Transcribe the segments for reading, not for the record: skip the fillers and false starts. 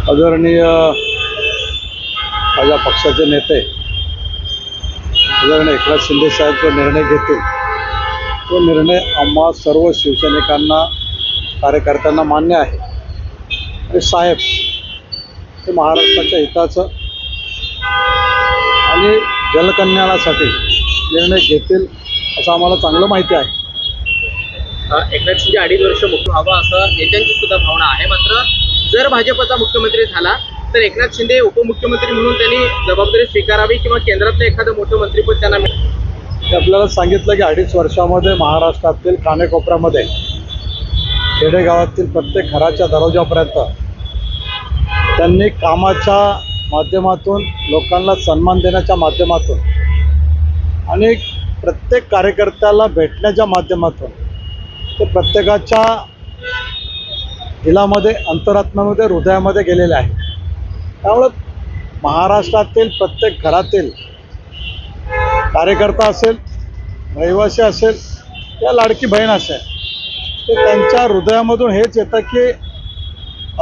आदरणीय माझ्या पक्षाचे नेते आदरणीय एकनाथ शिंदे साहेब जो निर्णय घेतील तो निर्णय आम्हा सर्व शिवसैनिकांना कार्यकर्त्यांना मान्य आहे आणि साहेब ते महाराष्ट्राच्या हिताचं आणि जलकल्याणासाठी निर्णय घेतील असं आम्हाला चांगलं माहिती आहे. एकनाथ शिंदे 2.5 वर्ष मुख्य व्हावं असं नेत्यांची सुद्धा भावना आहे. मात्र जर भाजपचा मुख्यमंत्री झाला तर एकनाथ शिंदे उपमुख्यमंत्री म्हणून त्यांनी जबाबदारी स्वीकारावी किंवा केंद्रातलं एखादं मोठं मंत्रिपद त्यांना ते आपल्याला सांगितलं की 2.5 वर्षामध्ये महाराष्ट्रातील कानेकोपऱ्यामध्ये खेडेगावातील प्रत्येक घराच्या दरवाजापर्यंत त्यांनी कामाच्या माध्यमातून लोकांना सन्मान देण्याच्या माध्यमातून आणि प्रत्येक कार्यकर्त्याला भेटण्याच्या माध्यमातून ते प्रत्येकाच्या दिलामध्ये अंतरात्म्यामध्ये हृदयामध्ये गेलेले आहे. त्यामुळं महाराष्ट्रातील प्रत्येक घरातील कार्यकर्ता असेल, रहिवासी असेल या लाडकी बहीण असेल ते त्यांच्या हृदयामधून हेच येतं की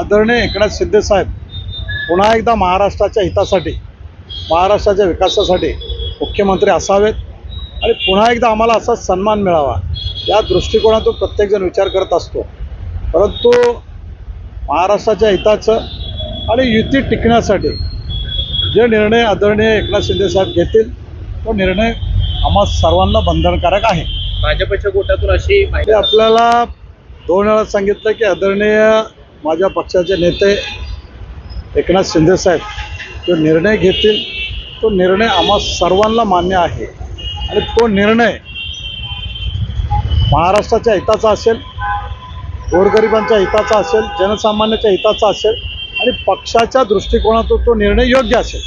आदरणीय एकनाथ शिंदे साहेब पुन्हा एकदा महाराष्ट्राच्या हितासाठी महाराष्ट्राच्या विकासासाठी मुख्यमंत्री असावेत आणि पुन्हा एकदा आम्हाला असा सन्मान मिळावा या दृष्टिकोनातून प्रत्येकजण विचार करत असतो. परंतु महाराष्ट्राच्या हिताचं आणि युती टिकण्यासाठी जे निर्णय आदरणीय एकनाथ शिंदे साहेब घेतील तो निर्णय आम्हा सर्वांना बंधनकारक आहे. भाजपच्या गोटातून अशी ते आपल्याला 2 वेळा सांगितलं की आदरणीय माझ्या पक्षाचे नेते एकनाथ शिंदे साहेब जो निर्णय घेतील तो निर्णय आम्हा सर्वांना मान्य आहे आणि तो निर्णय महाराष्ट्राच्या हिताचा असेल, गोरगरिबांच्या हिताचा असेल, जनसामान्याच्या हिताचा असेल आणि पक्षाच्या दृष्टिकोनातून तो निर्णय योग्य असेल.